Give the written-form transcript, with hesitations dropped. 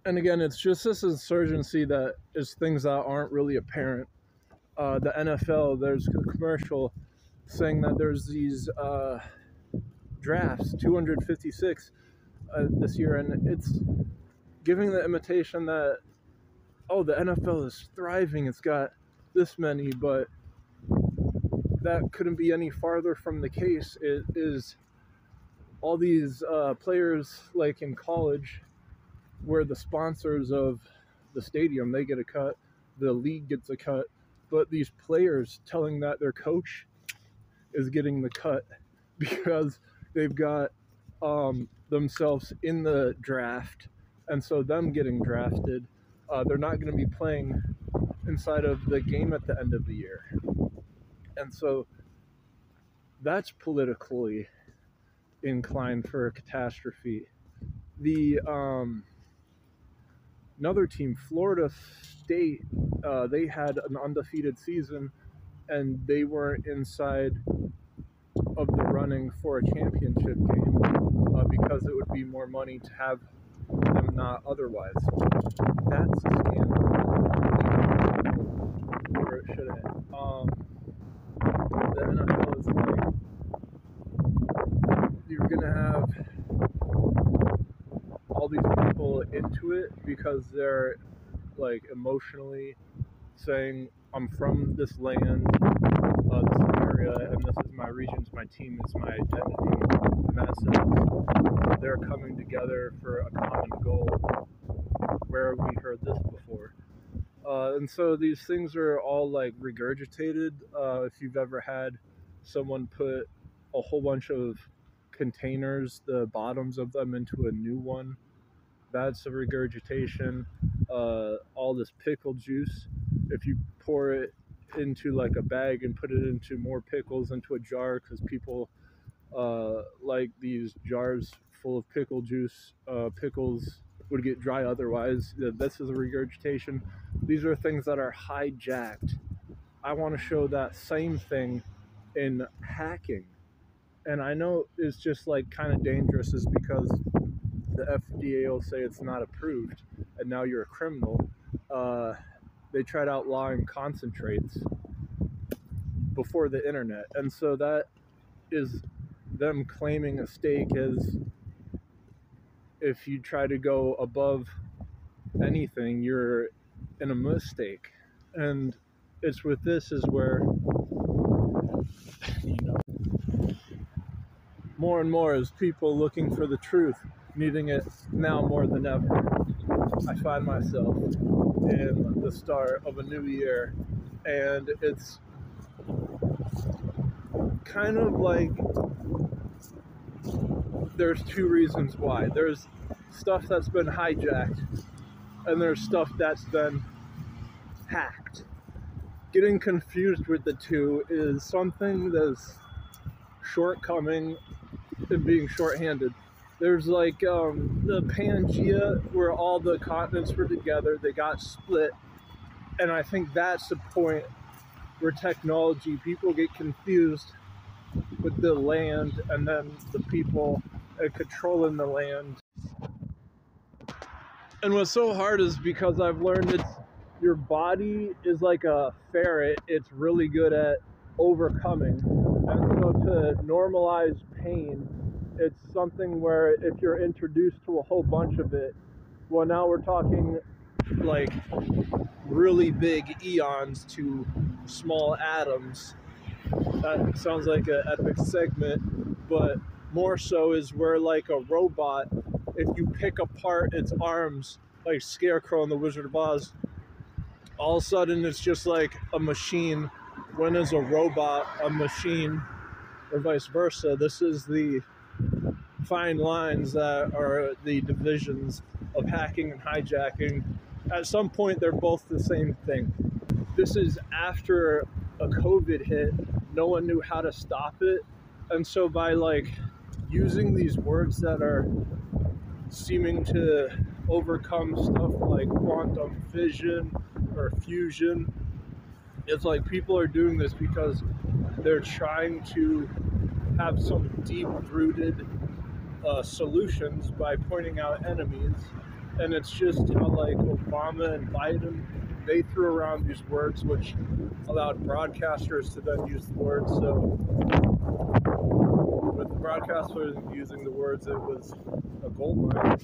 And again, it's just this insurgency that is things that aren't really apparent. The NFL, there's a commercial saying that there's these drafts, 256 this year, and it's giving the imitation that, oh, the NFL is thriving, it's got this many, but that couldn't be any farther from the case. It is all these players, like in college, where the sponsors of the stadium, they get a cut, the league gets a cut, but these players telling that their coach is getting the cut because they've got themselves in the draft, and so them getting drafted, they're not going to be playing inside of the game at the end of the year. And so that's politically inclined for a catastrophe. The another team, Florida State, they had an undefeated season, and they weren't inside of the running for a championship game because it would be more money to have them not otherwise. That's a scandal. Or it shouldn't. The NFL is like, you're going to have all these people into it because they're like emotionally saying, I'm from this land, this area, and this is my region, it's my team, it's my identity. And that says they're coming together for a common goal. Where have we heard this before? And so these things are all like regurgitated. If you've ever had someone put a whole bunch of containers, the bottoms of them, into a new one, that's a regurgitation. All this pickle juice, if you pour it into like a bag and put it into more pickles into a jar, because people like these jars full of pickle juice, pickles would get dry otherwise. This is a regurgitation. These are things that are hijacked. I want to show that same thing in hacking. And I know it's just like kind of dangerous is because the FDA will say it's not approved and now you're a criminal. They tried outlawing concentrates before the internet. And so that is them claiming a stake as if you try to go above anything, you're in a mistake. And it's with this is where, you know, more and more as people looking for the truth, needing it now more than ever. I find myself in the start of a new year, and it's kind of like there's two reasons why. There's stuff that's been hijacked, and there's stuff that's been hacked. Getting confused with the two is something that's shortcoming and being shorthanded. There's like the Pangea, where all the continents were together, they got split, and I think that's the point where technology, people get confused with the land and then the people controlling the land. And what's so hard is because I've learned it's your body is like a ferret. It's really good at overcoming. And so to normalize pain, it's something where if you're introduced to a whole bunch of it, well, now we're talking like really big eons to small atoms. That sounds like an epic segment, but more so is where like a robot, if you pick apart its arms, like Scarecrow in The Wizard of Oz, all of a sudden it's just like a machine. When is a robot a machine, or vice versa? This is the fine lines that are the divisions of hacking and hijacking. At some point, they're both the same thing. This is after a COVID hit. No one knew how to stop it. And so by like using these words that are seeming to overcome stuff like quantum fission or fusion, it's like people are doing this because they're trying to have some deep-rooted solutions by pointing out enemies. And it's just how like Obama and Biden, they threw around these words which allowed broadcasters to then use the words. So with the broadcasters using the words, it was a gold mine.